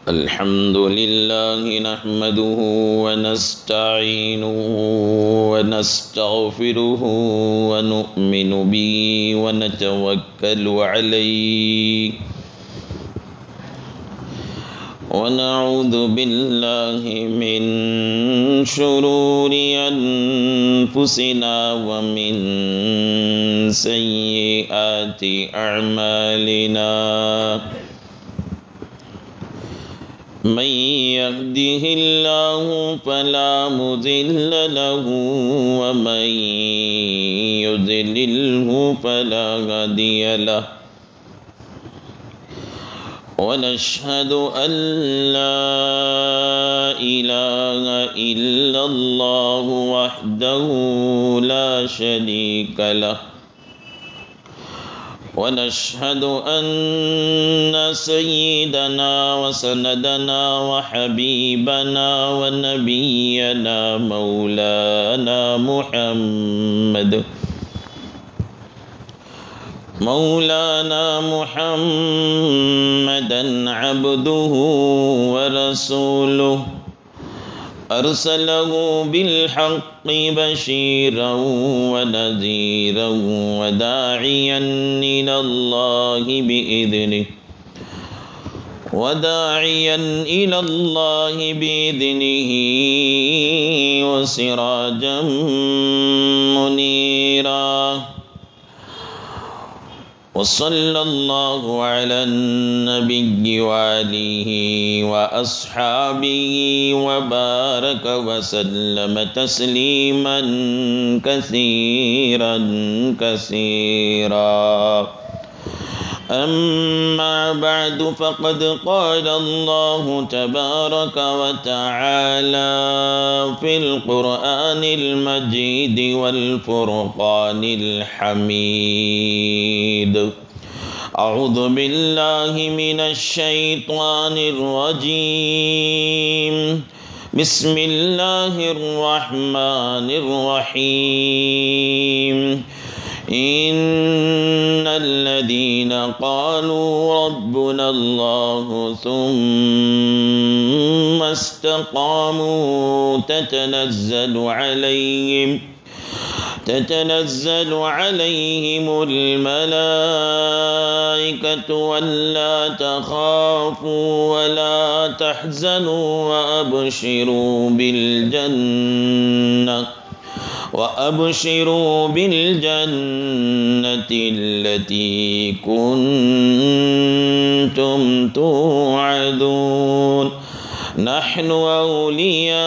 الحمد لله نحمده ونستعينه ونستغفره ونؤمن به ونتوكل عليه ونعوذ بالله من شرور أنفسنا ومن سيئات أعمالنا من يهده الله فلا مضل له ومن يضلله فلا هادي له ونشهد أن لا إله إلا الله وحده لا شريك له ونشهد أن سيدنا وسندنا وحبيبنا ونبينا مولانا محمدا عبده ورسوله أرسله بالحق بشيرا ونذيرا وداعيا إلى الله بإذنه وسراجا منيرا وصلى الله على النبي وآله وأصحابه وبارك وسلم تسليما كثيرا أما بعد فقد قال الله تبارك وتعالى في القرآن المجيد والفرقان الحميد أعوذ بالله من الشيطان الرجيم بسم الله الرحمن الرحيم إن الذين قالوا ربنا الله ثم استقاموا تتنزل عليهم الملائكة ولا تخافوا ولا تحزنوا وأبشروا بالجنة التي كنتم توعدون نحن أولياؤكم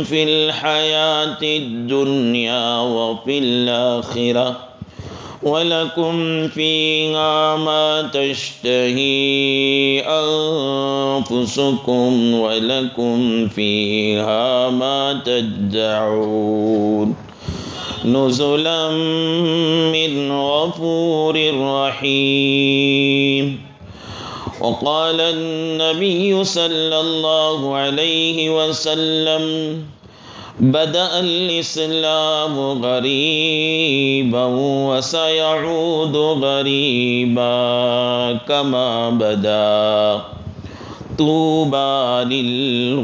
في الحياة الدنيا وفي الآخرة ولكم فيها ما تشتهي أنفسكم ولكم فيها ما تدعون نزلا من غفور رحيم. وقال النبي صلى الله عليه وسلم بدأ الإسلام غريبا وسيعود غريبا كما بدأ طوبى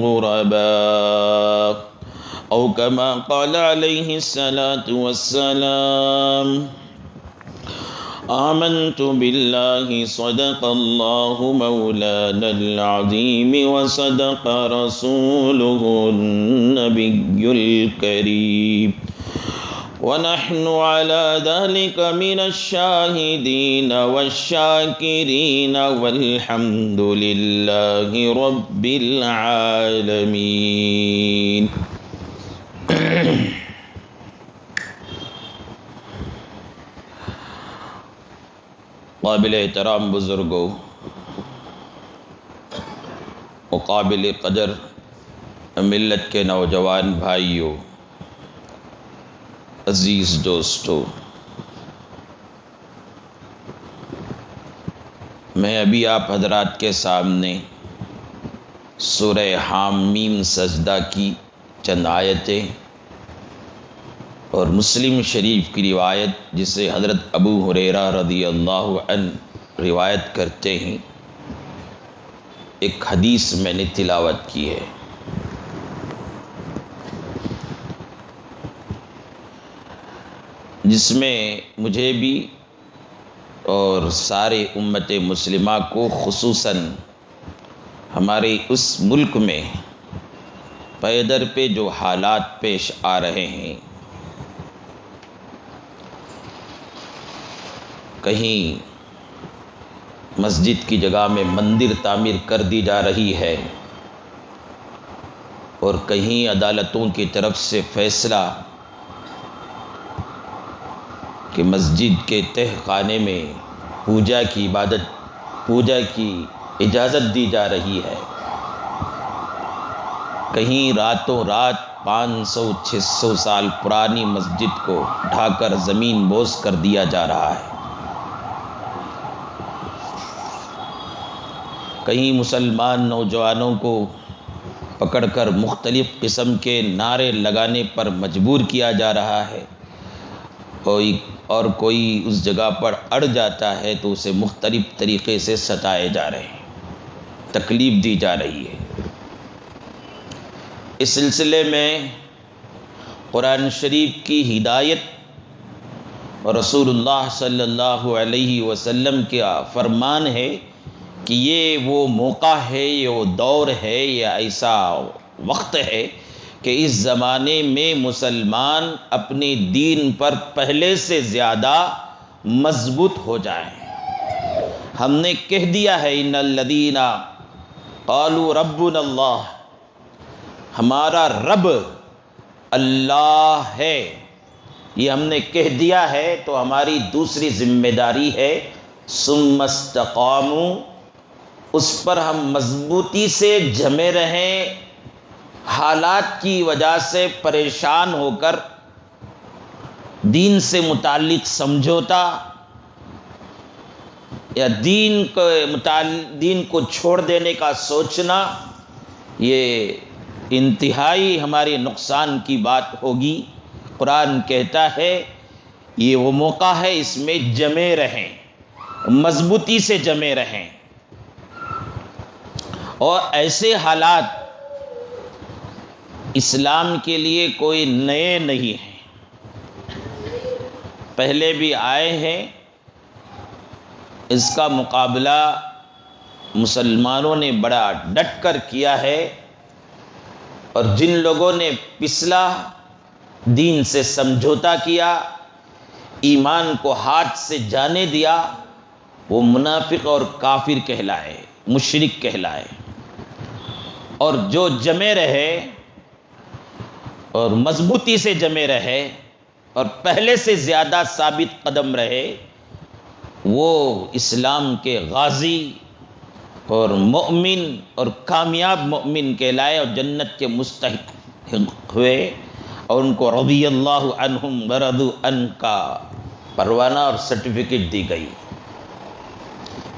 للغرباء أو كما قال عليه الصلاة والسلام. آمنت بالله صدق الله مولانا العظيم وصدق رسوله النبي الكريم ونحن على ذلك من الشاهدين والشاكرين والحمد لله رب العالمين. قابل احترام بزرگوں و قابل قدر ملت کے نوجوان بھائیوں، عزیز دوستو، میں ابھی آپ حضرات کے سامنے سورہ حامیم سجدہ کی چند آیتیں اور مسلم شریف کی روایت جسے حضرت ابو ہریرہ رضی اللہ عنہ روایت کرتے ہیں، ایک حدیث میں نے تلاوت کی ہے، جس میں مجھے بھی اور سارے امت مسلمہ کو خصوصاً ہمارے اس ملک میں پے در پہ جو حالات پیش آ رہے ہیں، کہیں مسجد کی جگہ میں مندر تعمیر کر دی جا رہی ہے، اور کہیں عدالتوں کی طرف سے فیصلہ کہ مسجد کے تہ خانے میں پوجا کی اجازت دی جا رہی ہے، کہیں راتوں رات 500-600 سال پرانی مسجد کو ڈھا کر زمین بوس کر دیا جا رہا ہے، کہیں مسلمان نوجوانوں کو پکڑ کر مختلف قسم کے نعرے لگانے پر مجبور کیا جا رہا ہے، اور کوئی اس جگہ پر اڑ جاتا ہے تو اسے مختلف طریقے سے ستائے جا رہے ہیں، تکلیف دی جا رہی ہے۔ اس سلسلے میں قرآن شریف کی ہدایت اور رسول اللہ صلی اللہ علیہ وسلم کا فرمان ہے کہ یہ وہ موقع ہے، یہ وہ دور ہے، یہ ایسا وقت ہے کہ اس زمانے میں مسلمان اپنے دین پر پہلے سے زیادہ مضبوط ہو جائیں۔ ہم نے کہہ دیا ہے ان الذین قالوا ربنا اللہ، ہمارا رب اللہ ہے، یہ ہم نے کہہ دیا ہے، تو ہماری دوسری ذمہ داری ہے ثم استقاموا، اس پر ہم مضبوطی سے جمے رہیں، حالات کی وجہ سے پریشان ہو کر دین سے متعلق سمجھوتا یا دین کو چھوڑ دینے کا سوچنا، یہ انتہائی ہمارے نقصان کی بات ہوگی۔ قرآن کہتا ہے یہ وہ موقع ہے، اس میں جمے رہیں، مضبوطی سے جمے رہیں، اور ایسے حالات اسلام کے لیے کوئی نئے نہیں ہیں، پہلے بھی آئے ہیں، اس کا مقابلہ مسلمانوں نے بڑا ڈٹ کر کیا ہے، اور جن لوگوں نے پچھلا دین سے سمجھوتا کیا، ایمان کو ہاتھ سے جانے دیا، وہ منافق اور کافر کہلائے، مشرک کہلائے، اور جو جمے رہے اور مضبوطی سے جمے رہے اور پہلے سے زیادہ ثابت قدم رہے، وہ اسلام کے غازی اور مؤمن اور کامیاب مؤمن کہلائے اور جنت کے مستحق ہوئے، اور ان کو رضی اللہ عنہم ورضوا عنہ کا پروانہ اور سرٹیفکیٹ دی گئی۔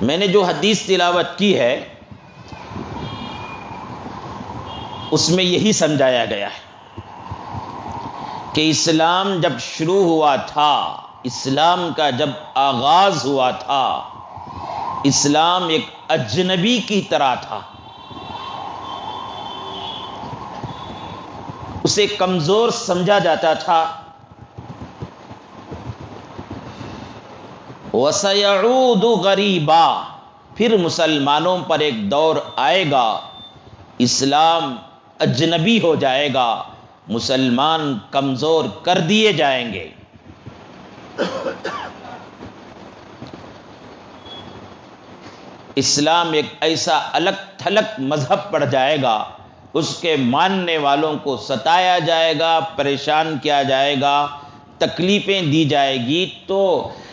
میں نے جو حدیث تلاوت کی ہے اس میں یہی سمجھایا گیا ہے کہ اسلام جب شروع ہوا تھا، اسلام کا جب آغاز ہوا تھا، اسلام ایک اجنبی کی طرح تھا، اسے کمزور سمجھا جاتا تھا۔ وَسَيَعُودُ غَرِيبًا، پھر مسلمانوں پر ایک دور آئے گا، اسلام اجنبی ہو جائے گا، مسلمان کمزور کر دیے جائیں گے۔ اسلام ایک ایسا الگ تھلگ مذہب پڑ جائے گا، اس کے ماننے والوں کو ستایا جائے گا، پریشان کیا جائے گا، تکلیفیں دی جائے گی، تو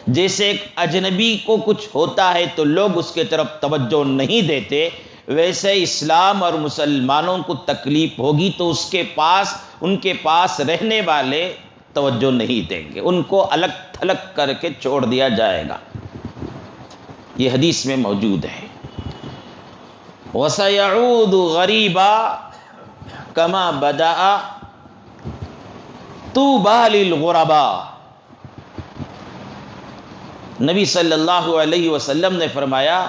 جیسے ایک اجنبی کو کچھ ہوتا ہے تو لوگ اس کے طرف توجہ نہیں دیتے، ویسے اسلام اور مسلمانوں کو تکلیف ہوگی تو ان کے پاس رہنے والے توجہ نہیں دیں گے، ان کو الگ تھلگ کر کے چھوڑ دیا جائے گا۔ یہ حدیث میں موجود ہے۔ وَسَيَعُودُ غَرِيبًا كَمَا بَدَأَ طُوبَى لِلْغُرَبَاء، نبی صلی اللہ علیہ وسلم نے فرمایا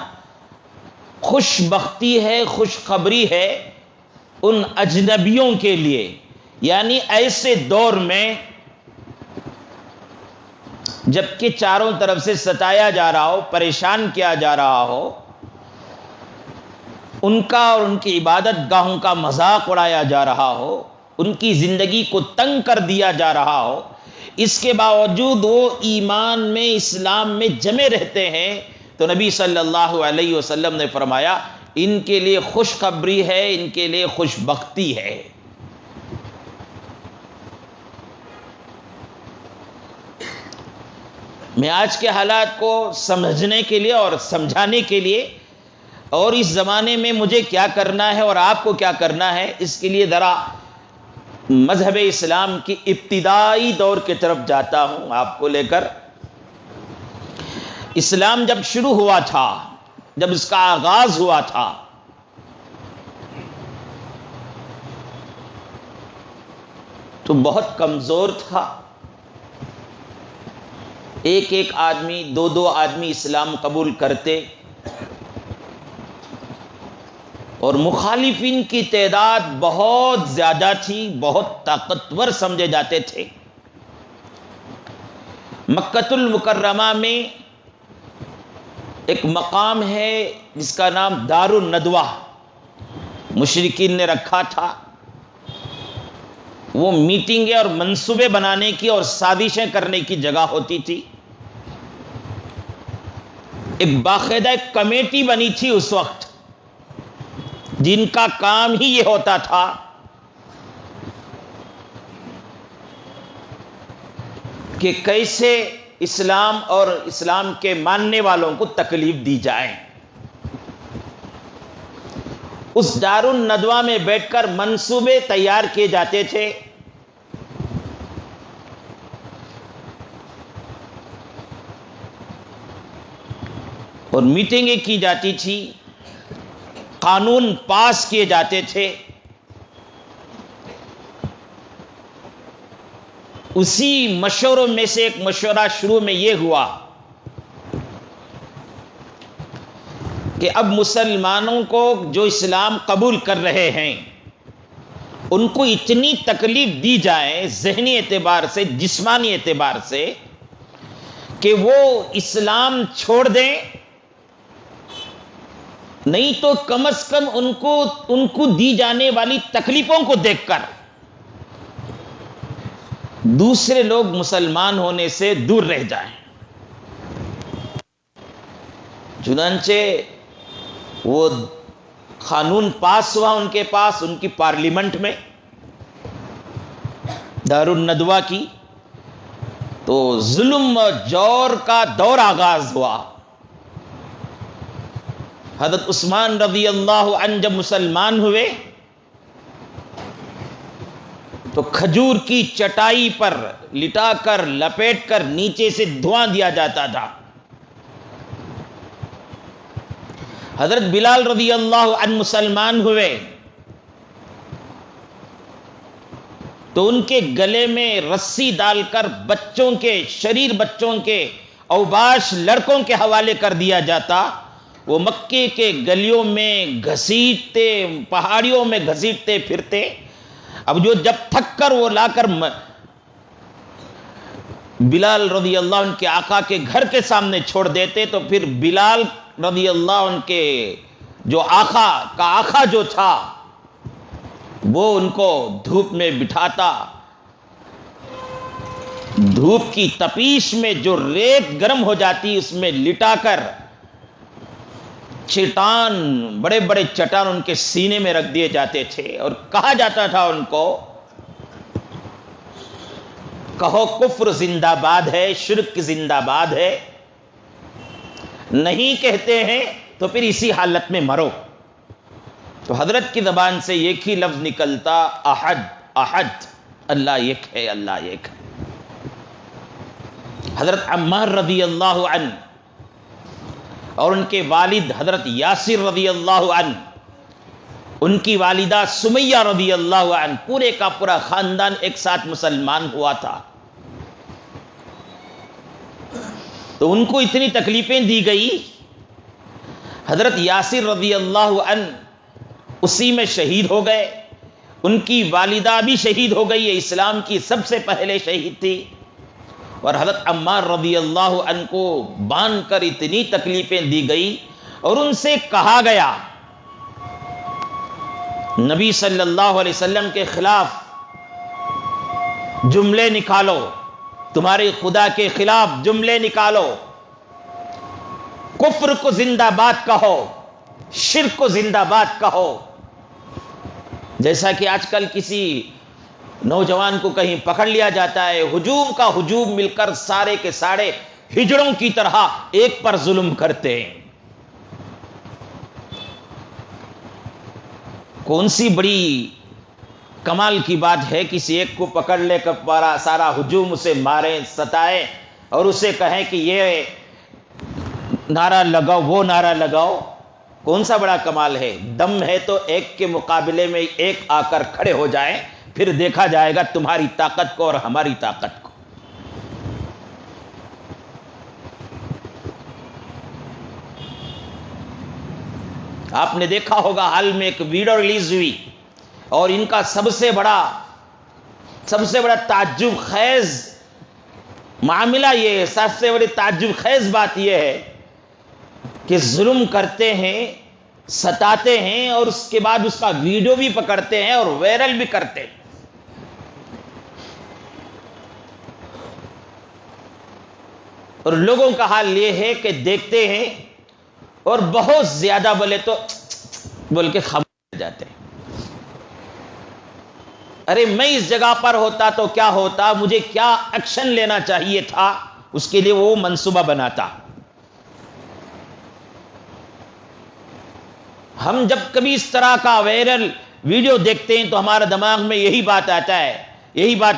خوش بختی ہے، خوشخبری ہے ان اجنبیوں کے لیے، یعنی ایسے دور میں جبکہ چاروں طرف سے ستایا جا رہا ہو، پریشان کیا جا رہا ہو، ان کا اور ان کی عبادت گاہوں کا مذاق اڑایا جا رہا ہو، ان کی زندگی کو تنگ کر دیا جا رہا ہو، اس کے باوجود وہ ایمان میں، اسلام میں جمے رہتے ہیں، تو نبی صلی اللہ علیہ وسلم نے فرمایا ان کے لیے خوشخبری ہے، ان کے لیے خوش بختی ہے۔ میں آج کے حالات کو سمجھنے کے لیے اور سمجھانے کے لیے، اور اس زمانے میں مجھے کیا کرنا ہے اور آپ کو کیا کرنا ہے، اس کے لیے ذرا مذہب اسلام کی ابتدائی دور کی طرف جاتا ہوں آپ کو لے کر۔ اسلام جب شروع ہوا تھا، جب اس کا آغاز ہوا تھا، تو بہت کمزور تھا۔ ایک ایک آدمی، دو دو آدمی اسلام قبول کرتے، اور مخالفین کی تعداد بہت زیادہ تھی، بہت طاقتور سمجھے جاتے تھے۔ مکۃ المکرمہ میں ایک مقام ہے جس کا نام دار الندوہ مشرکین نے رکھا تھا۔ وہ میٹنگیں اور منصوبے بنانے کی اور سازشیں کرنے کی جگہ ہوتی تھی۔ ایک باقاعدہ ایک کمیٹی بنی تھی اس وقت، جن کا کام ہی یہ ہوتا تھا کہ کیسے اسلام اور اسلام کے ماننے والوں کو تکلیف دی جائے۔ اس دار الندوہ میں بیٹھ کر منصوبے تیار کیے جاتے تھے۔ اور میٹنگیں کی جاتی تھی، قانون پاس کیے جاتے تھے۔ اسی مشوروں میں سے ایک مشورہ شروع میں یہ ہوا کہ اب مسلمانوں کو جو اسلام قبول کر رہے ہیں ان کو اتنی تکلیف دی جائے ذہنی اعتبار سے، جسمانی اعتبار سے، کہ وہ اسلام چھوڑ دیں، نہیں تو کم از کم ان کو دی جانے والی تکلیفوں کو دیکھ کر دوسرے لوگ مسلمان ہونے سے دور رہ جائیں۔ چنانچہ وہ قانون پاس ہوا ان کے پاس، ان کی پارلیمنٹ میں، دار الندوہ کی، تو ظلم و جور کا دور آغاز ہوا۔ حضرت عثمان رضی اللہ عنہ جب مسلمان ہوئے تو کھجور کی چٹائی پر لٹا کر، لپیٹ کر نیچے سے دھواں دیا جاتا تھا۔ حضرت بلال رضی اللہ عنہ مسلمان ہوئے تو ان کے گلے میں رسی ڈال کر بچوں کے، شریر بچوں کے، اوباش لڑکوں کے حوالے کر دیا جاتا۔ وہ مکے کے گلیوں میں گھسیٹتے، پہاڑیوں میں گھسیٹتے پھرتے۔ اب جب تھک کر وہ لا کر بلال رضی اللہ عنہ کے آقا کے گھر کے سامنے چھوڑ دیتے، تو پھر بلال رضی اللہ عنہ کے جو آقا کا آقا جو تھا وہ ان کو دھوپ میں بٹھاتا، دھوپ کی تپیش میں جو ریت گرم ہو جاتی اس میں لٹا کر چٹان، بڑے بڑے چٹان ان کے سینے میں رکھ دیے جاتے تھے، اور کہا جاتا تھا ان کو، کہو کفر زندہ باد ہے، شرک زندہ باد ہے، نہیں کہتے ہیں تو پھر اسی حالت میں مرو۔ تو حضرت کی زبان سے ایک ہی لفظ نکلتا، احد احد، اللہ ایک ہے، اللہ ایک ہے۔ حضرت عمار رضی اللہ عنہ اور ان کے والد حضرت یاسر رضی اللہ عنہ، ان کی والدہ سمیہ رضی اللہ عنہ، پورے کا پورا خاندان ایک ساتھ مسلمان ہوا تھا۔ تو ان کو اتنی تکلیفیں دی گئی. حضرت یاسر رضی اللہ عنہ اسی میں شہید ہو گئے. ان کی والدہ بھی شہید ہو گئی. یہ اسلام کی سب سے پہلے شہید تھی. اور حضرت عمار رضی اللہ عنہ کو باندھ کر اتنی تکلیفیں دی گئی اور ان سے کہا گیا نبی صلی اللہ علیہ وسلم کے خلاف جملے نکالو، تمہارے خدا کے خلاف جملے نکالو، کفر کو زندہ باد کہو، شرک کو زندہ باد کہو. جیسا کہ آج کل کسی نوجوان کو کہیں پکڑ لیا جاتا ہے، ہجوم کا ہجوم مل کر سارے کے سارے ہجڑوں کی طرح ایک پر ظلم کرتے ہیں. کون سی بڑی کمال کی بات ہے کسی ایک کو پکڑ لے کر سارا ہجوم اسے مارے ستائے اور اسے کہیں کہ یہ نعرہ لگاؤ وہ نعرہ لگاؤ. کون سا بڑا کمال ہے؟ دم ہے تو ایک کے مقابلے میں ایک آ کر کھڑے ہو جائیں، پھر دیکھا جائے گا تمہاری طاقت کو اور ہماری طاقت کو. آپ نے دیکھا ہوگا حال میں ایک ویڈیو ریلیز ہوئی اور ان کا سب سے بڑا تعجب خیز معاملہ یہ ہے، سب سے بڑی تعجب خیز بات یہ ہے کہ ظلم کرتے ہیں، ستاتے ہیں اور اس کے بعد اس کا ویڈیو بھی پکڑتے ہیں اور وائرل بھی کرتے ہیں. اور لوگوں کا حال یہ ہے کہ دیکھتے ہیں اور بہت زیادہ بولے تو بول کے خاموش ہو جاتے ہیں. ارے میں اس جگہ پر ہوتا تو کیا ہوتا، مجھے کیا ایکشن لینا چاہیے تھا، اس کے لیے وہ منصوبہ بناتا. ہم جب کبھی اس طرح کا وائرل ویڈیو دیکھتے ہیں تو ہمارے دماغ میں یہی بات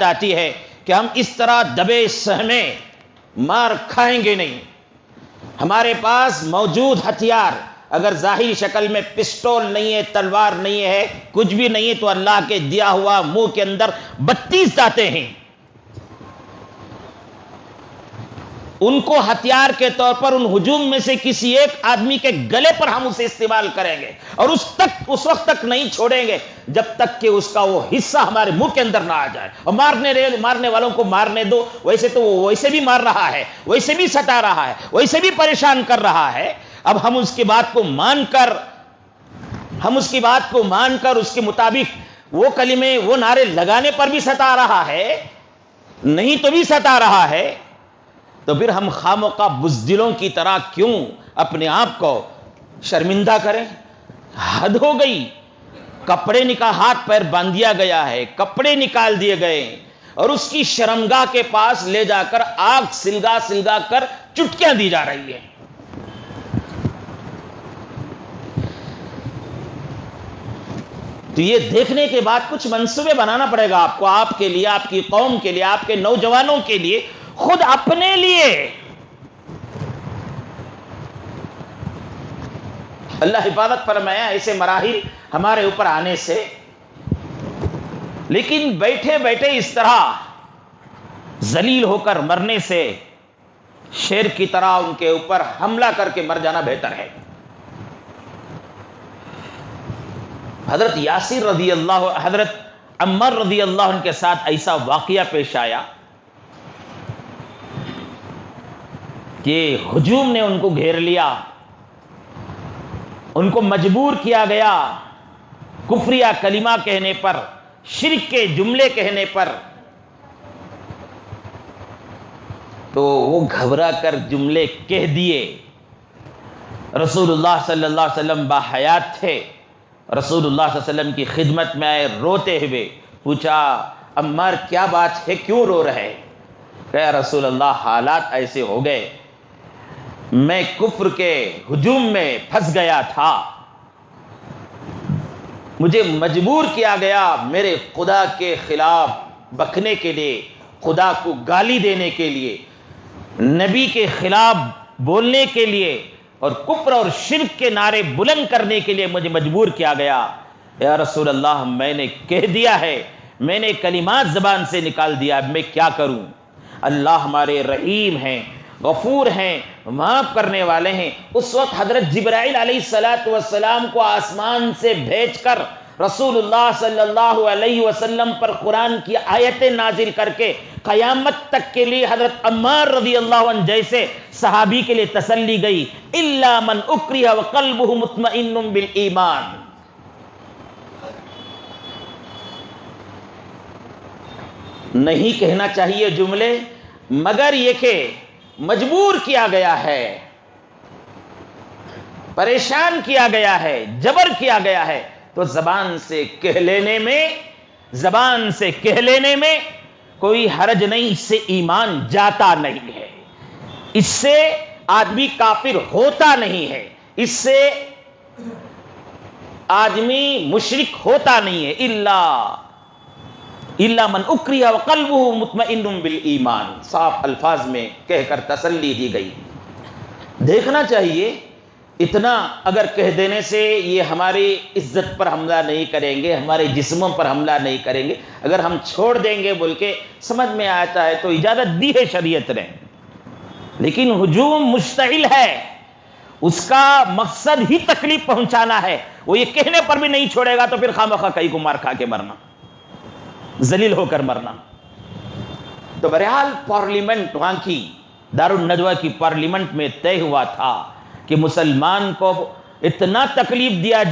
آتی ہے کہ ہم اس طرح دبے سہمے مار کھائیں گے نہیں. ہمارے پاس موجود ہتھیار اگر ظاہری شکل میں پسٹول نہیں ہے، تلوار نہیں ہے، کچھ بھی نہیں ہے، تو اللہ کے دیا ہوا منہ کے اندر 32 دانتیں ہیں. ان کو ہتھیار کے طور پر ان ہجوم میں سے کسی ایک آدمی کے گلے پر ہم اسے استعمال کریں گے اور اس وقت تک نہیں چھوڑیں گے جب تک کہ اس کا وہ حصہ ہمارے منہ کے اندر نہ آ جائے. اور مارنے والوں کو مارنے دو، ویسے تو وہ ویسے بھی مار رہا ہے، ویسے بھی ستا رہا ہے، ویسے بھی پریشان کر رہا ہے. اب ہم اس کی بات کو مان کر اس کے مطابق وہ کلمے وہ نعرے لگانے پر بھی ستا رہا ہے، نہیں تو بھی ستا رہا ہے. تو پھر ہم خامخواہ بزدلوں کی طرح کیوں اپنے آپ کو شرمندہ کریں؟ حد ہو گئی. کپڑے ہاتھ پیر باندھ دیا گیا ہے، کپڑے نکال دیے گئے اور اس کی شرمگاہ کے پاس لے جا کر آگ سلگا کر چٹکیاں دی جا رہی ہیں. تو یہ دیکھنے کے بعد کچھ منصوبے بنانا پڑے گا آپ کو، آپ کے لیے، آپ کی قوم کے لیے، آپ کے نوجوانوں کے لیے، خود اپنے لیے. اللہ حفاظت فرمایا ایسے مراحل ہمارے اوپر آنے سے. لیکن بیٹھے بیٹھے اس طرح ذلیل ہو کر مرنے سے شیر کی طرح ان کے اوپر حملہ کر کے مر جانا بہتر ہے. حضرت عمار رضی اللہ عنہ کے ساتھ ایسا واقعہ پیش آیا کہ ہجوم نے ان کو گھیر لیا، ان کو مجبور کیا گیا کفریہ کلمہ کہنے پر، شرک کے جملے کہنے پر. تو وہ گھبرا کر جملے کہہ دیے. رسول اللہ صلی اللہ علیہ وسلم باحیات تھے. رسول اللہ صلی اللہ علیہ وسلم کی خدمت میں آئے روتے ہوئے. پوچھا عمار کیا بات ہے، کیوں رو رہے؟ کہا رسول اللہ حالات ایسے ہو گئے، میں کفر کے ہجوم میں پھنس گیا تھا، مجھے مجبور کیا گیا میرے خدا کے خلاف بکنے کے لیے، خدا کو گالی دینے کے لیے، نبی کے خلاف بولنے کے لیے اور کفر اور شرک کے نعرے بلند کرنے کے لیے مجھے مجبور کیا گیا. یا رسول اللہ میں نے کہہ دیا ہے، میں نے کلمات زبان سے نکال دیا، اب میں کیا کروں؟ اللہ ہمارے رحیم ہیں غفور ہیں، معاف کرنے والے ہیں. اس وقت حضرت جبرائیل علیہ السلام کو آسمان سے بھیج کر رسول اللہ صلی اللہ علیہ وسلم پر قرآن کی آیتیں نازل کر کے قیامت تک کے لیے حضرت عمار رضی اللہ عنہ جیسے صحابی کے لیے تسلی گئی، الا من اکرہ وقلبہ مطمئن بالایمان. نہیں کہنا چاہیے جملے، مگر یہ کہ مجبور کیا گیا ہے، پریشان کیا گیا ہے، جبر کیا گیا ہے، تو زبان سے کہہ لینے میں کوئی حرج نہیں. اس سے ایمان جاتا نہیں ہے، اس سے آدمی کافر ہوتا نہیں ہے، اس سے آدمی مشرک ہوتا نہیں ہے. الا من اکرہ وقلبہ مطمئن بالایمان، صاف الفاظ میں کہہ کر تسلی دی گئی. دیکھنا چاہیے اتنا اگر کہہ دینے سے یہ ہماری عزت پر حملہ نہیں کریں گے، ہمارے جسموں پر حملہ نہیں کریں گے. اگر ہم چھوڑ دیں گے بول کے سمجھ میں آتا ہے تو اجازت دی ہے شریعت نے، لیکن ہجوم مشتعل ہے، اس کا مقصد ہی تکلیف پہنچانا ہے. وہ یہ کہنے پر بھی نہیں چھوڑے گا تو پھر خواہ کئی کو مار کھا کے مرنا، ذلیل ہو کر مرنا. تو بہرحال پارلیمنٹ وہاں کی دارالندوہ کی پارلیمنٹ میں طے ہوا تھا کہ مسلمان کو اتنا تکلیف دیا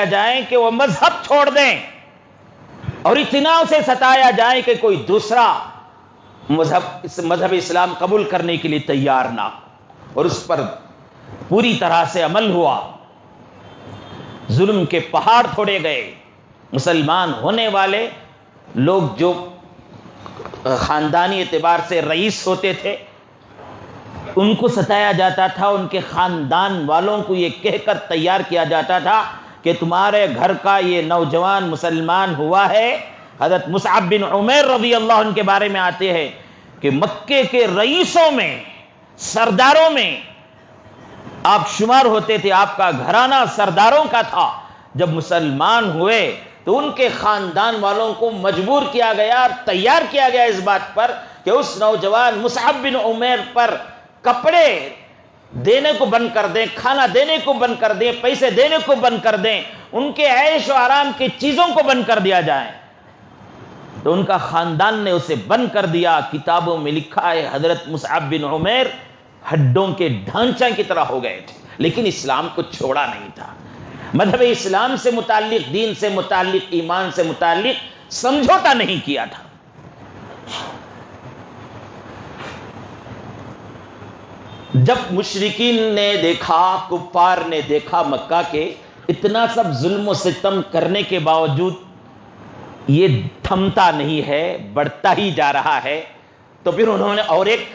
جائے کہ وہ مذہب چھوڑ دیں، اور اتنا اسے ستایا جائے کہ کوئی دوسرا مذہب اسلام قبول کرنے کے لیے تیار نہ ہو. اور اس پر پوری طرح سے عمل ہوا. ظلم کے پہاڑ توڑے گئے. مسلمان ہونے والے لوگ جو خاندانی اعتبار سے رئیس ہوتے تھے ان کو ستایا جاتا تھا، ان کے خاندان والوں کو یہ کہہ کر تیار کیا جاتا تھا کہ تمہارے گھر کا یہ نوجوان مسلمان ہوا ہے. حضرت مصعب بن عمیر رضی اللہ عنہ کے بارے میں آتے ہیں کہ مکے کے رئیسوں میں، سرداروں میں آپ شمار ہوتے تھے، آپ کا گھرانہ سرداروں کا تھا. جب مسلمان ہوئے تو ان کے خاندان والوں کو مجبور کیا گیا اور تیار کیا گیا اس بات پر کہ اس نوجوان مصعب بن عمیر پر کپڑے دینے کو بند کر دیں، کھانا دینے کو بند کر دیں، پیسے دینے کو بند کر دیں، ان کے عیش و آرام کی چیزوں کو بند کر دیا جائے. تو ان کا خاندان نے اسے بند کر دیا. کتابوں میں لکھا ہے حضرت مصعب بن عمیر ہڈوں کے ڈھانچہ کی طرح ہو گئے تھے، لیکن اسلام کو چھوڑا نہیں تھا. مذہب اسلام سے متعلق، دین سے متعلق، ایمان سے متعلق سمجھوتا نہیں کیا تھا. جب مشرکین نے دیکھا، کفار نے دیکھا مکہ کے اتنا سب ظلم و ستم کرنے کے باوجود یہ تھمتا نہیں ہے، بڑھتا ہی جا رہا ہے، تو پھر انہوں نے اور ایک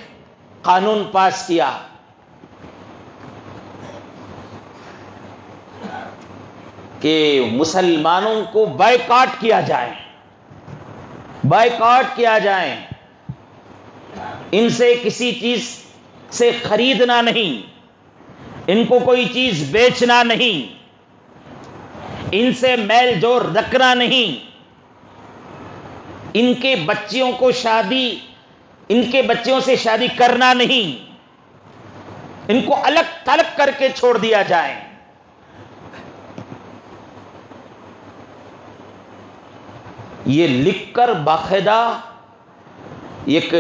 قانون پاس کیا کہ مسلمانوں کو بائیکاٹ کیا جائے، ان سے کسی چیز سے خریدنا نہیں، ان کو کوئی چیز بیچنا نہیں، ان سے میل جول رکھنا نہیں، ان کے بچیوں سے شادی کرنا نہیں، ان کو الگ تھلگ کر کے چھوڑ دیا جائے. یہ لکھ کر باقاعدہ ایک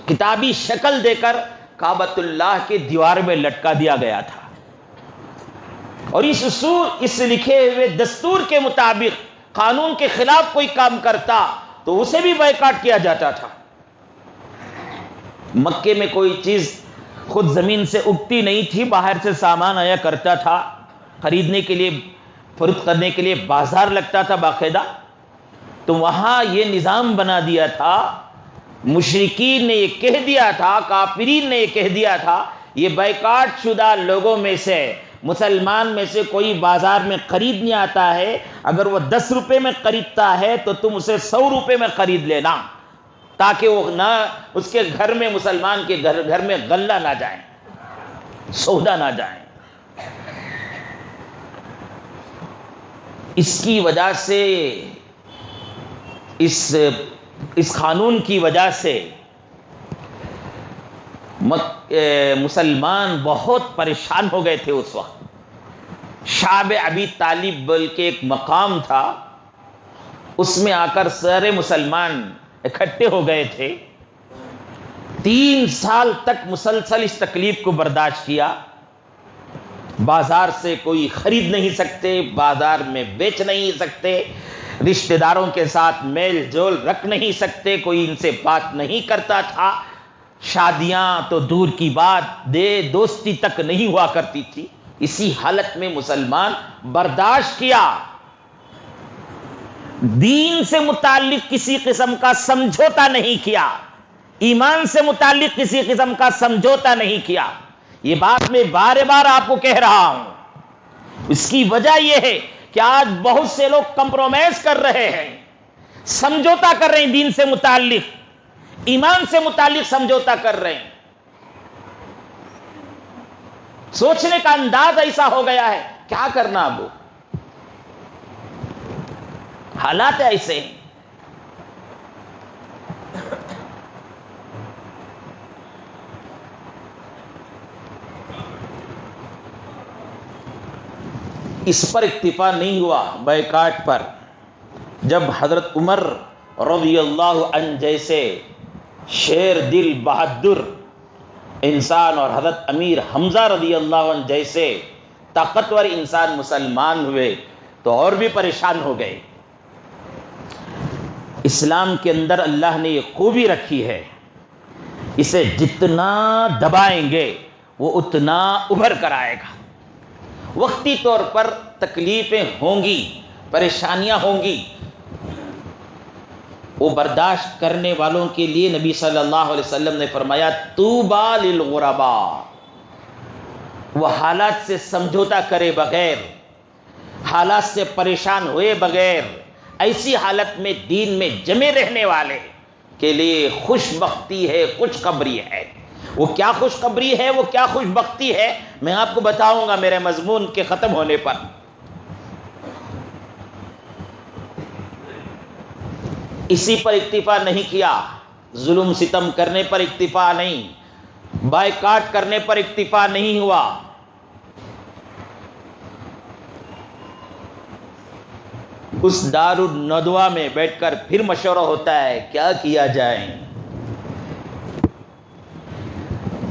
کتابی شکل دے کر کعبۃ اللہ کے دیوار میں لٹکا دیا گیا تھا. اور اس لکھے ہوئے دستور کے مطابق قانون کے خلاف کوئی کام کرتا تو اسے بھی بائیکاٹ کیا جاتا تھا. مکے میں کوئی چیز خود زمین سے اگتی نہیں تھی، باہر سے سامان آیا کرتا تھا، خریدنے کے لیے، فروخت کرنے کے لیے بازار لگتا تھا باقاعدہ. تو وہاں یہ نظام بنا دیا تھا، مشرکین نے یہ کہہ دیا تھا، کافرین نے یہ کہہ دیا تھا، یہ بائیکاٹ شدہ لوگوں میں سے مسلمان میں سے کوئی بازار میں خریدنے آتا ہے، اگر وہ 10 روپے میں خریدتا ہے تو تم اسے 100 روپے میں خرید لینا، تاکہ وہ نہ اس کے گھر میں، مسلمان کے گھر میں غلہ نہ جائے، سودا نہ جائے. اس کی وجہ سے، اس قانون کی وجہ سے مسلمان بہت پریشان ہو گئے تھے اس وقت. شعب ابی طالب بول کے ایک مقام تھا، اس میں آ کر سارے مسلمان اکٹھے ہو گئے تھے. 3 سال تک مسلسل اس تکلیف کو برداشت کیا. بازار سے کوئی خرید نہیں سکتے، بازار میں بیچ نہیں سکتے، رشتہ داروں کے ساتھ میل جول رکھ نہیں سکتے، کوئی ان سے بات نہیں کرتا تھا. شادیاں تو دور کی بات، دوستی تک نہیں ہوا کرتی تھی. اسی حالت میں مسلمان برداشت کیا. دین سے متعلق کسی قسم کا سمجھوتا نہیں کیا، ایمان سے متعلق کسی قسم کا سمجھوتا نہیں کیا. یہ بات میں بار بار آپ کو کہہ رہا ہوں. اس کی وجہ یہ ہے کہ آج بہت سے لوگ کمپرومائز کر رہے ہیں، سمجھوتا کر رہے ہیں، دین سے متعلق ایمان سے متعلق سمجھوتا کر رہے ہیں. سوچنے کا انداز ایسا ہو گیا ہے، کیا کرنا اب؟ حالات ایسے ہیں. اس پر اکتفا نہیں ہوا بائیکاٹ پر. جب حضرت عمر رضی اللہ عنہ جیسے شیر دل بہادر انسان اور حضرت امیر حمزہ رضی اللہ عنہ جیسے طاقتور انسان مسلمان ہوئے تو اور بھی پریشان ہو گئے. اسلام کے اندر اللہ نے یہ خوبی رکھی ہے، اسے جتنا دبائیں گے وہ اتنا ابھر کر آئے گا. وقتی طور پر تکلیفیں ہوں گی، پریشانیاں ہوں گی، وہ برداشت کرنے والوں کے لیے نبی صلی اللہ علیہ وسلم نے فرمایا طوبیٰ للغرباء. وہ حالات سے سمجھوتا کرے بغیر، حالات سے پریشان ہوئے بغیر، ایسی حالت میں دین میں جمے رہنے والے کے لیے خوش بختی ہے، خوشخبری ہے. وہ کیا خوشخبری ہے، وہ کیا خوش بختی ہے، میں آپ کو بتاؤں گا میرے مضمون کے ختم ہونے پر. اسی پر اکتفا نہیں کیا، ظلم ستم کرنے پر اکتفا نہیں، بائیکاٹ کرنے پر اکتفا نہیں ہوا. اس دار الندوہ میں بیٹھ کر پھر مشورہ ہوتا ہے کیا کیا جائے.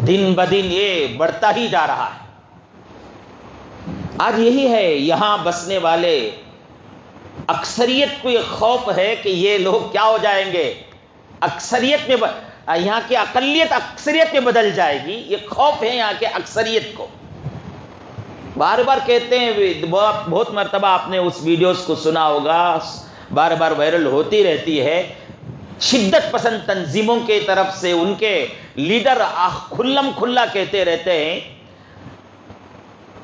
دن بدن یہ بڑھتا ہی جا رہا ہے. آج یہی ہے، یہاں بسنے والے اکثریت کو یہ خوف ہے کہ یہ لوگ کیا ہو جائیں گے، اکثریت میں یہاں کی اقلیت اکثریت میں بدل جائے گی. یہ خوف ہے یہاں کے اکثریت کو. بار بار کہتے ہیں، بہت مرتبہ آپ نے اس ویڈیوز کو سنا ہوگا، بار بار وائرل ہوتی رہتی ہے. شدت پسند تنظیموں کی طرف سے ان کے لیڈر کھلم کھلا کہتے رہتے ہیں،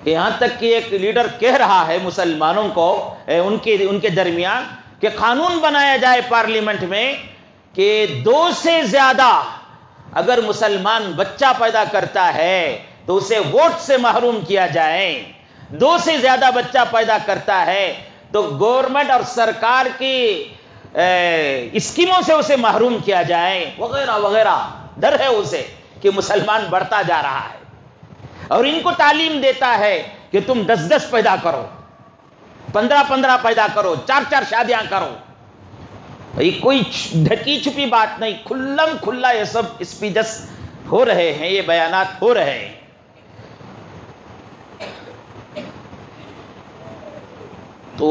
یہاں تک کہ ایک لیڈر کہہ رہا ہے مسلمانوں کو ان کے درمیان کہ قانون بنایا جائے پارلیمنٹ میں کہ 2 سے زیادہ اگر مسلمان بچہ پیدا کرتا ہے تو اسے ووٹ سے محروم کیا جائے. 2 سے زیادہ بچہ پیدا کرتا ہے تو گورنمنٹ اور سرکار کی اسکیموں سے اسے محروم کیا جائے، وغیرہ وغیرہ. ڈر ہے اسے کہ مسلمان بڑھتا جا رہا ہے، اور ان کو تعلیم دیتا ہے کہ تم 10 پیدا کرو، 15 پیدا کرو، 4 شادیاں کرو. یہ کوئی ڈھکی چھپی بات نہیں، کھلم کھلا یہ سب اسپیچز ہو رہے ہیں، یہ بیانات ہو رہے ہیں. تو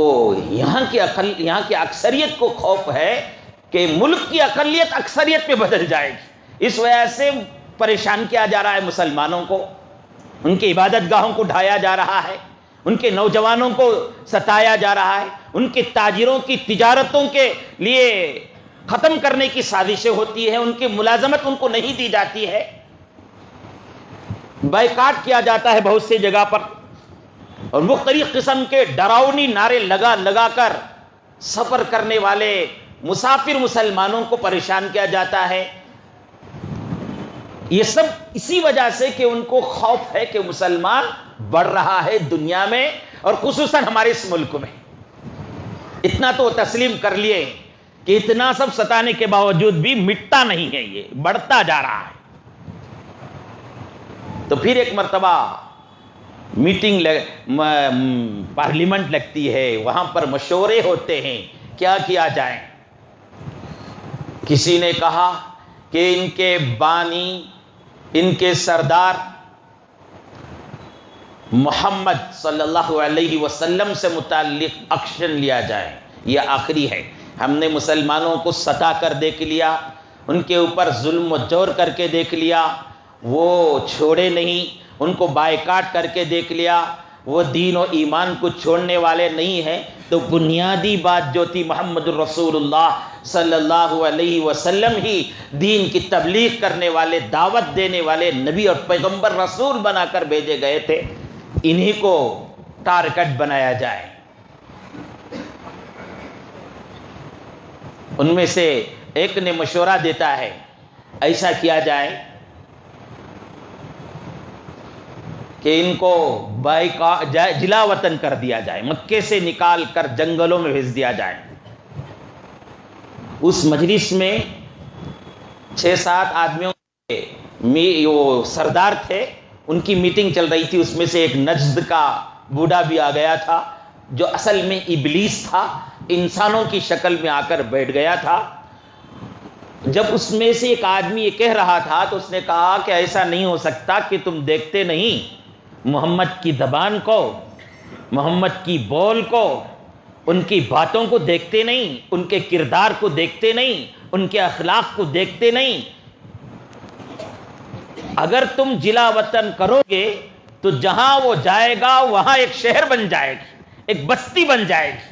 یہاں کی اکثریت کو خوف ہے کہ ملک کی اقلیت اکثریت میں بدل جائے گی. اس وجہ سے پریشان کیا جا رہا ہے مسلمانوں کو، ان کی عبادت گاہوں کو ڈھایا جا رہا ہے، ان کے نوجوانوں کو ستایا جا رہا ہے، ان کے تاجروں کی تجارتوں کے لیے ختم کرنے کی سازشیں ہوتی ہیں، ان کی ملازمت ان کو نہیں دی جاتی ہے، بائیکاٹ کیا جاتا ہے بہت سی جگہ پر، اور مختلف قسم کے ڈراؤنی نعرے لگا لگا کر سفر کرنے والے مسافر مسلمانوں کو پریشان کیا جاتا ہے. یہ سب اسی وجہ سے کہ ان کو خوف ہے کہ مسلمان بڑھ رہا ہے دنیا میں، اور خصوصاً ہمارے اس ملک میں. اتنا تو تسلیم کر لیے کہ اتنا سب ستانے کے باوجود بھی مٹتا نہیں ہے، یہ بڑھتا جا رہا ہے. تو پھر ایک مرتبہ میٹنگ پارلیمنٹ لگتی ہے، وہاں پر مشورے ہوتے ہیں کیا کیا جائے۔ کسی نے کہا کہ ان کے بانی، ان کے سردار محمد صلی اللہ علیہ وسلم سے متعلق ایکشن لیا جائے، یہ آخری ہے۔ ہم نے مسلمانوں کو ستا کر دیکھ لیا، ان کے اوپر ظلم و جور کر کے دیکھ لیا، وہ چھوڑے نہیں، ان کو بائیکاٹ کر کے دیکھ لیا، وہ دین و ایمان کو چھوڑنے والے نہیں ہیں۔ تو بنیادی بات جو تھی، محمد الرسول اللہ صلی اللہ علیہ وسلم ہی دین کی تبلیغ کرنے والے، دعوت دینے والے نبی اور پیغمبر رسول بنا کر بھیجے گئے تھے، انہی کو ٹارگٹ بنایا جائے۔ ان میں سے ایک نے مشورہ دیتا ہے ایسا کیا جائے کہ ان کو جلا وطن کر دیا جائے، مکے سے نکال کر جنگلوں میں بھیج دیا جائے۔ اس مجلس میں 6-7 آدمیوں کے وہ سردار تھے، ان کی میٹنگ چل رہی تھی۔ اس میں سے ایک نجد کا بوڑھا بھی آ گیا تھا، جو اصل میں ابلیس تھا، انسانوں کی شکل میں آ کر بیٹھ گیا تھا۔ جب اس میں سے ایک آدمی یہ کہہ رہا تھا تو اس نے کہا کہ ایسا نہیں ہو سکتا کہ تم دیکھتے نہیں محمد کی زبان کو، محمد کی بول کو، ان کی باتوں کو دیکھتے نہیں، ان کے کردار کو دیکھتے نہیں، ان کے اخلاق کو دیکھتے نہیں۔ اگر تم جلا وطن کرو گے تو جہاں وہ جائے گا وہاں ایک شہر بن جائے گی، ایک بستی بن جائے گی،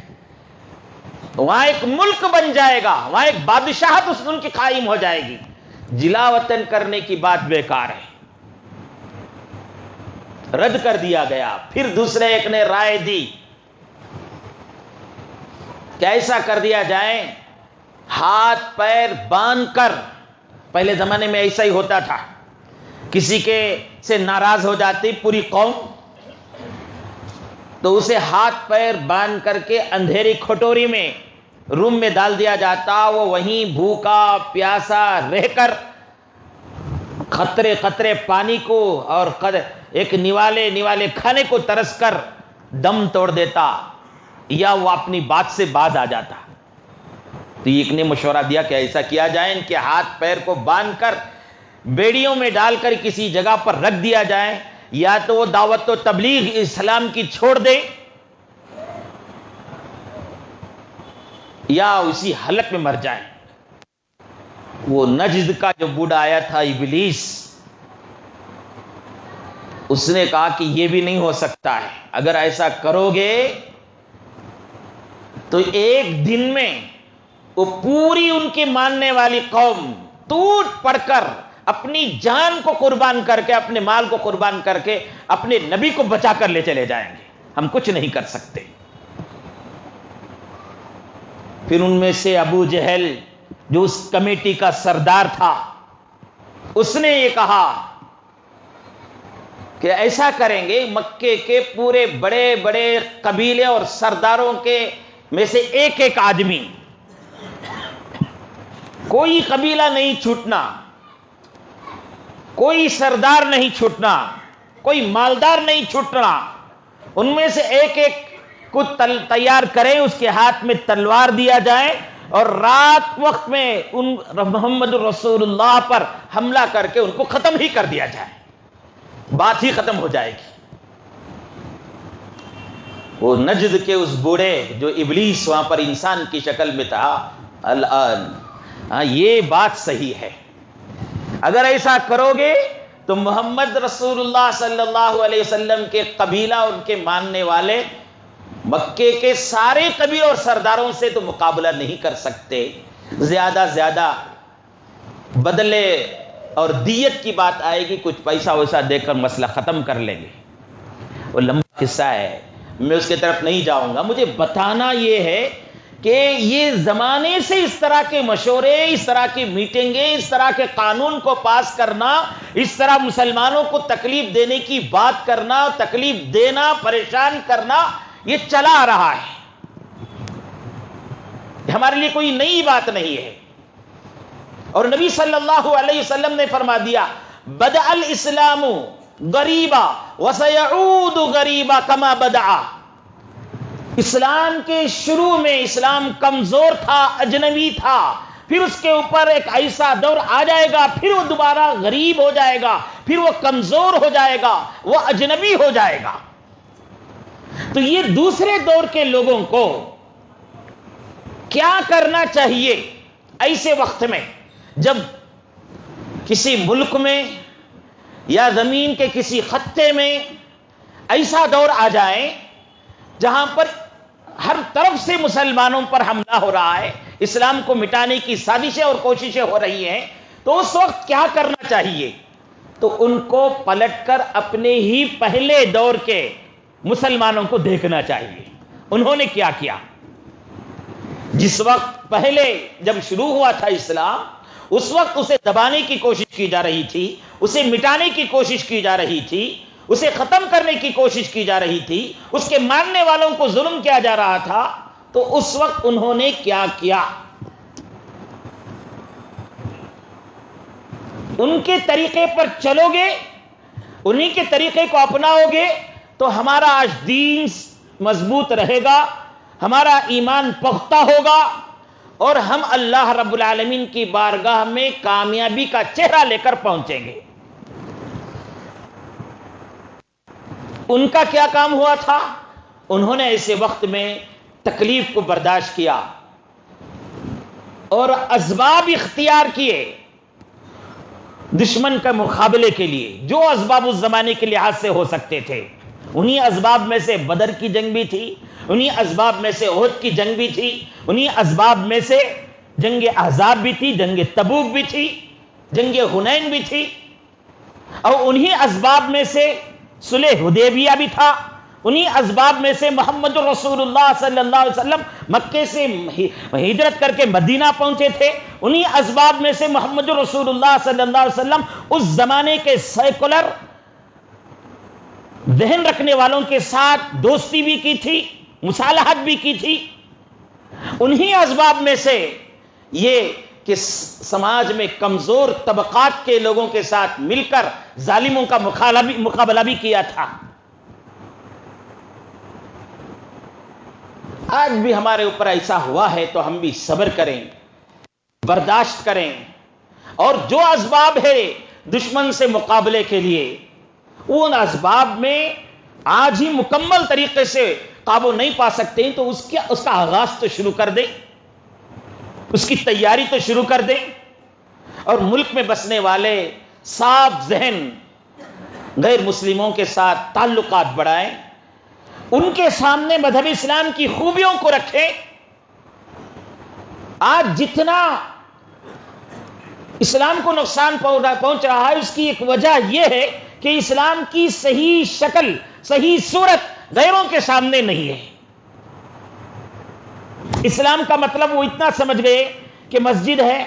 وہاں ایک ملک بن جائے گا، وہاں ایک بادشاہت اس ان کی قائم ہو جائے گی۔ جلا وطن کرنے کی بات بیکار ہے، رد کر دیا گیا۔ پھر دوسرے ایک نے رائے دی کہ ایسا کر دیا جائے، ہاتھ پیر باندھ کر، پہلے زمانے میں ایسا ہی ہوتا تھا، کسی کے سے ناراض ہو جاتی پوری قوم تو اسے ہاتھ پیر باندھ کر کے اندھیری کھٹوری میں روم میں ڈال دیا جاتا، وہ وہیں بھوکا پیاسا رہ کر قطرے قطرے پانی کو اور ایک نوالے کھانے کو ترس کر دم توڑ دیتا، یا وہ اپنی بات سے باز آ جاتا۔ تو ایک نے مشورہ دیا کہ ایسا کیا جائے، ان کے ہاتھ پیر کو باندھ کر بیڑیوں میں ڈال کر کسی جگہ پر رکھ دیا جائے، یا تو وہ دعوت و تبلیغ اسلام کی چھوڑ دے یا اسی حالت میں مر جائے۔ وہ نجد کا جو بوڑھا آیا تھا ابلیس، اس نے کہا کہ یہ بھی نہیں ہو سکتا ہے، اگر ایسا کرو گے تو ایک دن میں وہ پوری ان کی ماننے والی قوم ٹوٹ پڑ کر اپنی جان کو قربان کر کے، اپنے مال کو قربان کر کے اپنے نبی کو بچا کر لے چلے جائیں گے، ہم کچھ نہیں کر سکتے۔ پھر ان میں سے ابو جہل جو اس کمیٹی کا سردار تھا، اس نے یہ کہا کہ ایسا کریں گے، مکے کے پورے بڑے بڑے قبیلے اور سرداروں کے میں سے ایک ایک آدمی، کوئی قبیلہ نہیں چھوٹنا، کوئی سردار نہیں چھوٹنا، کوئی مالدار نہیں چھوٹنا، ان میں سے ایک ایک کو تیار کریں، اس کے ہاتھ میں تلوار دیا جائے اور رات وقت میں ان محمد رسول اللہ پر حملہ کر کے ان کو ختم ہی کر دیا جائے، بات ہی ختم ہو جائے گی۔ وہ نجد کے اس بوڑھے جو ابلیس وہاں پر انسان کی شکل میں تھا، الان یہ بات صحیح ہے، اگر ایسا کرو گے تو محمد رسول اللہ صلی اللہ علیہ وسلم کے قبیلہ، ان کے ماننے والے مکے کے سارے قبیلوں اور سرداروں سے تو مقابلہ نہیں کر سکتے، زیادہ بدلے اور دیت کی بات آئے گی، کچھ پیسہ ویسا دے کر مسئلہ ختم کر لیں گے۔ وہ لمبا قصہ ہے، میں اس کی طرف نہیں جاؤں گا۔ مجھے بتانا یہ ہے کہ یہ زمانے سے اس طرح کے مشورے، اس طرح کی میٹنگیں، اس طرح کے قانون کو پاس کرنا، اس طرح مسلمانوں کو تکلیف دینے کی بات کرنا، تکلیف دینا، پریشان کرنا، یہ چلا آ رہا ہے، ہمارے لیے کوئی نئی بات نہیں ہے۔ اور نبی صلی اللہ علیہ وسلم نے فرما دیا، بدأ الاسلام غریبا وسيعود غریبا کما بدأ. اسلام کے شروع میں اسلام کمزور تھا، اجنبی تھا، پھر اس کے اوپر ایک ایسا دور آ جائے گا، پھر وہ دوبارہ غریب ہو جائے گا، پھر وہ کمزور ہو جائے گا، وہ اجنبی ہو جائے گا. تو یہ دوسرے دور کے لوگوں کو کیا کرنا چاہیے ایسے وقت میں جب کسی ملک میں یا زمین کے کسی خطے میں ایسا دور آ جائے جہاں پر ہر طرف سے مسلمانوں پر حملہ ہو رہا ہے، اسلام کو مٹانے کی سازشیں اور کوششیں ہو رہی ہیں، تو اس وقت کیا کرنا چاہیے؟ تو ان کو پلٹ کر اپنے ہی پہلے دور کے مسلمانوں کو دیکھنا چاہیے. انہوں نے کیا کیا؟ جس وقت پہلے جب شروع ہوا تھا اسلام، اس وقت اسے دبانے کی کوشش کی جا رہی تھی، اسے مٹانے کی کوشش کی جا رہی تھی، اسے ختم کرنے کی کوشش کی جا رہی تھی، اس کے ماننے والوں کو ظلم کیا جا رہا تھا. تو اس وقت انہوں نے کیا کیا؟ ان کے طریقے پر چلو گے، انہی کے طریقے کو اپناؤ گے تو ہمارا آج دین مضبوط رہے گا، ہمارا ایمان پختہ ہوگا، اور ہم اللہ رب العالمین کی بارگاہ میں کامیابی کا چہرہ لے کر پہنچیں گے. ان کا کیا کام ہوا تھا؟ انہوں نے ایسے وقت میں تکلیف کو برداشت کیا اور اسباب اختیار کیے دشمن کے مقابلے کے لیے، جو اسباب اس زمانے کے لحاظ سے ہو سکتے تھے. انہی اسباب میں سے بدر کی جنگ بھی تھی، انہی اسباب میں سے احد کی جنگ بھی تھی، انہی اسباب میں سے جنگ احزاب بھی تھی، جنگ تبوک بھی تھی، جنگ حنین بھی تھی، اور انہی اسباب میں سے صلح حدیبیہ بھی تھا. انہی اسباب میں سے محمد رسول اللہ صلی اللہ علیہ وسلم مکے سے ہجرت کر کے مدینہ پہنچے تھے. انہی اسباب میں سے محمد رسول اللہ صلی اللہ علیہ وسلم اس زمانے کے سیکولر ذہن رکھنے والوں کے ساتھ دوستی بھی کی تھی، مصالحت بھی کی تھی. انہی اسباب میں سے یہ کہ سماج میں کمزور طبقات کے لوگوں کے ساتھ مل کر ظالموں کا مقابلہ بھی کیا تھا. آج بھی ہمارے اوپر ایسا ہوا ہے تو ہم بھی صبر کریں، برداشت کریں، اور جو اسباب ہے دشمن سے مقابلے کے لیے، ان اسباب میں آج ہی مکمل طریقے سے قابو نہیں پا سکتے تو اس کا آغاز تو شروع کر دیں، اس کی تیاری تو شروع کر دیں، اور ملک میں بسنے والے صاف ذہن غیر مسلموں کے ساتھ تعلقات بڑھائیں، ان کے سامنے مذہب اسلام کی خوبیوں کو رکھیں. آج جتنا اسلام کو نقصان پہنچ رہا ہے اس کی ایک وجہ یہ ہے کہ اسلام کی صحیح شکل، صحیح صورت غیروں کے سامنے نہیں ہے. اسلام کا مطلب وہ اتنا سمجھ گئے کہ مسجد ہے،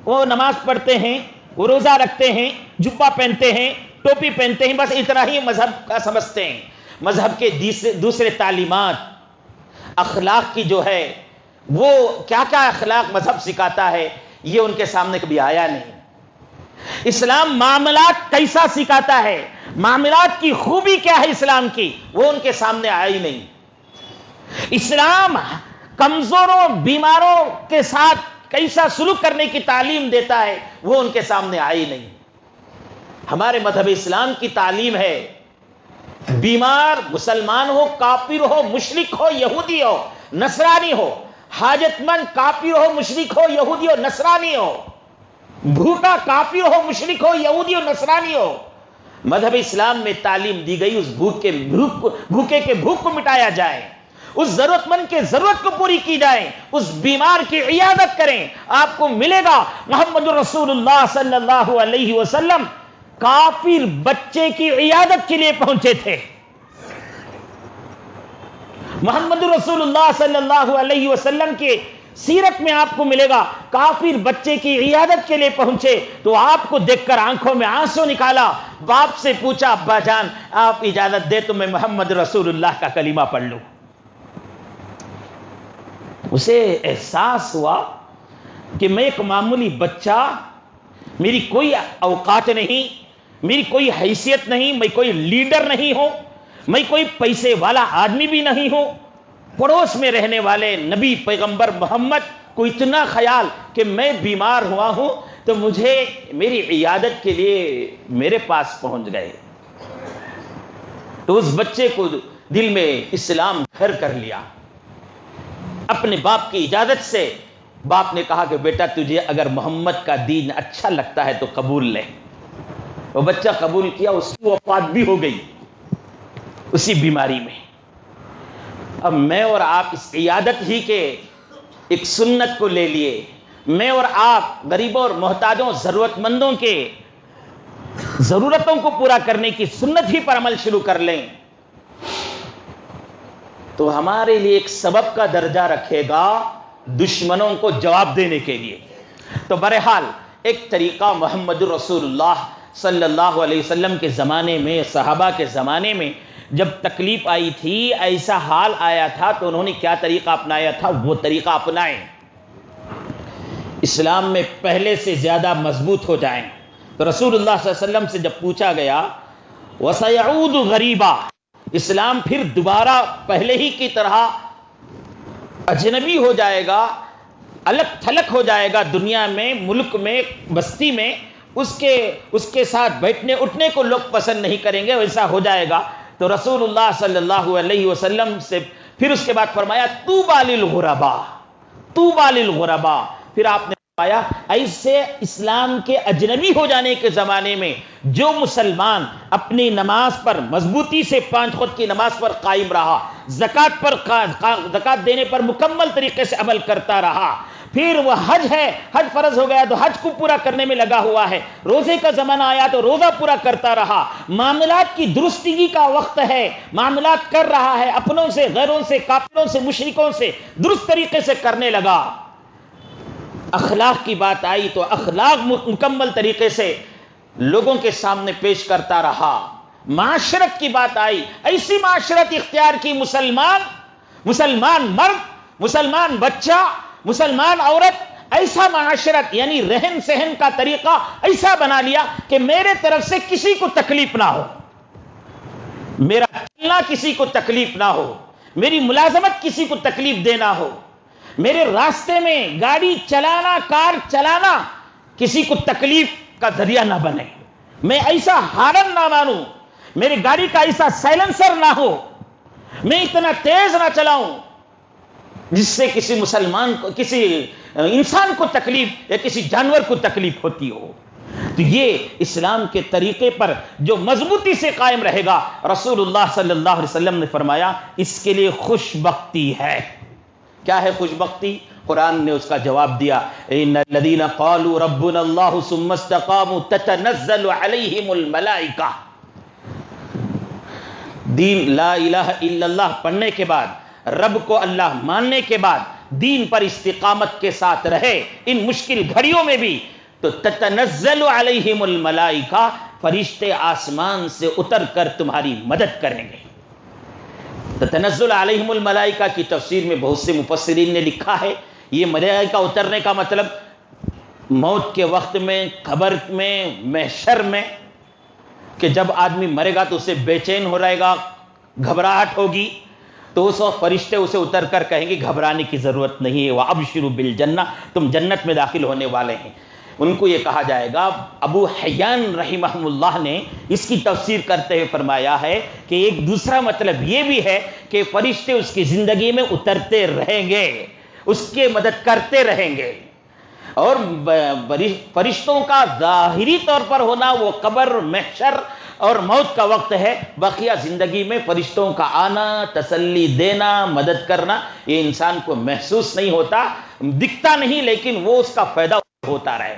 وہ نماز پڑھتے ہیں، وہ روزہ رکھتے ہیں، جبہ پہنتے ہیں، ٹوپی پہنتے ہیں، بس اتنا ہی مذہب کا سمجھتے ہیں. مذہب کے دوسرے تعلیمات، اخلاق کی جو ہے، وہ کیا کیا اخلاق مذہب سکھاتا ہے یہ ان کے سامنے کبھی آیا نہیں. اسلام معاملات کیسا سکھاتا ہے، معاملات کی خوبی کیا ہے اسلام کی، وہ ان کے سامنے آئی نہیں. اسلام کمزوروں بیماروں کے ساتھ کیسا سلوک کرنے کی تعلیم دیتا ہے وہ ان کے سامنے آئی نہیں. ہمارے مذہب اسلام کی تعلیم ہے بیمار مسلمان ہو، کافر ہو، مشرک ہو، یہودی ہو، نصرانی ہو، حاجت مند کافر ہو، مشرک ہو، یہودی ہو، نصرانی ہو، بھوکا کافر ہو، مشرک ہو، یہودی ہو، نصرانی ہو، مذہب اسلام میں تعلیم دی گئی اس بھوکے کے بھوک کو مٹایا جائے، اس ضرورت مند کے ضرورت کو پوری کی جائے، اس بیمار کی عیادت کریں. آپ کو ملے گا محمد رسول اللہ صلی اللہ علیہ وسلم کافر بچے کی عیادت کے لیے پہنچے تھے. محمد رسول اللہ صلی اللہ علیہ وسلم کے سیرت میں آپ کو ملے گا کافر بچے کی عیادت کے لیے پہنچے تو آپ کو دیکھ کر آنکھوں میں آنسو نکالا، باپ سے پوچھا ابا جان آپ اجازت دے تو میں محمد رسول اللہ کا کلمہ پڑھ لوں. اسے احساس ہوا کہ میں ایک معمولی بچہ، میری کوئی اوقات نہیں، میری کوئی حیثیت نہیں، میں کوئی لیڈر نہیں ہوں، میں کوئی پیسے والا آدمی بھی نہیں ہوں، پڑوس میں رہنے والے نبی پیغمبر محمد کو اتنا خیال کہ میں بیمار ہوا ہوں تو مجھے میری عیادت کے لیے میرے پاس پہنچ گئے. تو اس بچے کو دل میں اسلام گھر کر لیا. اپنے باپ کی اجازت سے باپ نے کہا کہ بیٹا تجھے اگر محمد کا دین اچھا لگتا ہے تو قبول لے. وہ بچہ قبول کیا، اس کی وفات بھی ہو گئی اسی بیماری میں. اب میں اور آپ اس عیادت ہی کے ایک سنت کو لے لیے، میں اور آپ غریبوں اور محتاجوں ضرورت مندوں کے ضرورتوں کو پورا کرنے کی سنت ہی پر عمل شروع کر لیں تو ہمارے لیے ایک سبب کا درجہ رکھے گا دشمنوں کو جواب دینے کے لیے. تو بہرحال ایک طریقہ محمد رسول اللہ صلی اللہ علیہ وسلم کے زمانے میں، صحابہ کے زمانے میں جب تکلیف آئی تھی، ایسا حال آیا تھا تو انہوں نے کیا طریقہ اپنایا تھا، وہ طریقہ اپنائیں. اسلام میں پہلے سے زیادہ مضبوط ہو جائیں. تو رسول اللہ صلی اللہ علیہ وسلم سے جب پوچھا گیا وَسَيَعُودُ غَرِيبًا، اسلام پھر دوبارہ پہلے ہی کی طرح اجنبی ہو جائے گا، الگ تھلگ ہو جائے گا دنیا میں، ملک میں، بستی میں، اس کے ساتھ بیٹھنے اٹھنے کو لوگ پسند نہیں کریں گے، ویسا ہو جائے گا. تو رسول اللہ صلی اللہ علیہ وسلم سے پھر اس کے بعد فرمایا طوبیٰ للغرباء، طوبیٰ للغرباء. پھر آپ نے فرمایا ایسے اسلام کے اجنبی ہو جانے کے زمانے میں جو مسلمان اپنی نماز پر مضبوطی سے 5 وقت کی نماز پر قائم رہا، زکوٰۃ دینے پر مکمل طریقے سے عمل کرتا رہا، پھر وہ حج ہے، حج فرض ہو گیا تو حج کو پورا کرنے میں لگا ہوا ہے، روزے کا زمانہ آیا تو روزہ پورا کرتا رہا، معاملات کی درستگی کا وقت ہے، معاملات کر رہا ہے، اپنوں سے، غیروں سے، کافروں سے، مشرکوں سے درست طریقے سے کرنے لگا. اخلاق کی بات آئی تو اخلاق مکمل طریقے سے لوگوں کے سامنے پیش کرتا رہا. معاشرت کی بات آئی، ایسی معاشرت اختیار کی مسلمان مرد، مسلمان بچہ، مسلمان عورت، ایسا معاشرت یعنی رہن سہن کا طریقہ ایسا بنا لیا کہ میرے طرف سے کسی کو تکلیف نہ ہو، میرا چلنا کسی کو تکلیف نہ ہو، میری ملازمت کسی کو تکلیف دینا ہو، میرے راستے میں گاڑی چلانا، کار چلانا کسی کو تکلیف کا ذریعہ نہ بنے، میں ایسا ہارن نہ مانوں، میری گاڑی کا ایسا سائلنسر نہ ہو، میں اتنا تیز نہ چلاؤں جس سے کسی مسلمان کو، کسی انسان کو تکلیف یا کسی جانور کو تکلیف ہوتی ہو. تو یہ اسلام کے طریقے پر جو مضبوطی سے قائم رہے گا، رسول اللہ صلی اللہ علیہ وسلم نے فرمایا اس کے لیے خوش بختی ہے. کیا ہے خوش بختی؟ قرآن نے اس کا جواب دیا، ان الذین قالوا ربنا اللہ ثم استقاموا تتنزل علیہم الملائکہ. دین لا الہ الا اللہ پڑھنے کے بعد، رب کو اللہ ماننے کے بعد، دین پر استقامت کے ساتھ رہے ان مشکل گھڑیوں میں بھی، تو تتنزل علیہم الملائکہ، فرشتے آسمان سے اتر کر تمہاری مدد کریں گے. تتنزل علیہم الملائکہ کی تفسیر میں بہت سے مفسرین نے لکھا ہے یہ ملائکہ اترنے کا مطلب موت کے وقت میں، قبر میں، محشر میں، کہ جب آدمی مرے گا تو اسے بے چین ہو رہے گا، گھبراہٹ ہوگی، تو اس وقت فرشتے اسے اتر کر کہیں گے گھبرانے کی ضرورت نہیں ہے، وَأَبْشِرُوا بِالْجَنَّةِ، تم جنت میں داخل ہونے والے ہیں. ان کو یہ کہا جائے گا. ابو حیان رحمہ اللہ نے اس کی تفسیر کرتے ہوئے فرمایا ہے کہ ایک دوسرا مطلب یہ بھی ہے کہ فرشتے اس کی زندگی میں اترتے رہیں گے، اس کے مدد کرتے رہیں گے. اور فرشتوں کا ظاہری طور پر ہونا وہ قبر، محشر اور موت کا وقت ہے. بقیہ زندگی میں فرشتوں کا آنا، تسلی دینا، مدد کرنا، یہ انسان کو محسوس نہیں ہوتا، دکھتا نہیں، لیکن وہ اس کا فائدہ ہوتا رہے.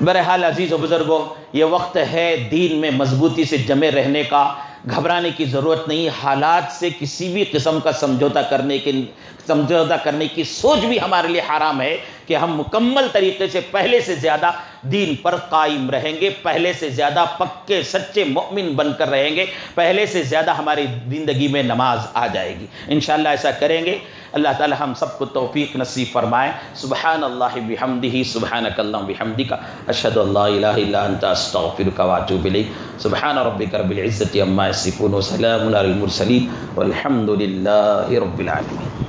بہرحال عزیز و بزرگوں، یہ وقت ہے دین میں مضبوطی سے جمے رہنے کا. گھبرانے کی ضرورت نہیں. حالات سے کسی بھی قسم کا سمجھوتا کرنے کی سوچ بھی ہمارے لیے حرام ہے کہ ہم مکمل طریقے سے پہلے سے زیادہ دین پر قائم رہیں گے، پہلے سے زیادہ پکے سچے مومن بن کر رہیں گے، پہلے سے زیادہ ہماری زندگی میں نماز آ جائے گی انشاءاللہ۔ ایسا کریں گے، اللہ تعالی ہم سب کو توفیق نصیب فرمائے۔ سبحان اللہ بحمدہ، سبحانک اللہم بحمدک، اشہد ان لا الہ الا انت، استغفرک واتوب الیک۔ سبحان ربک رب العزۃ عما یصفون، وسلام علی المرسلین، والحمد للہ رب العالمین۔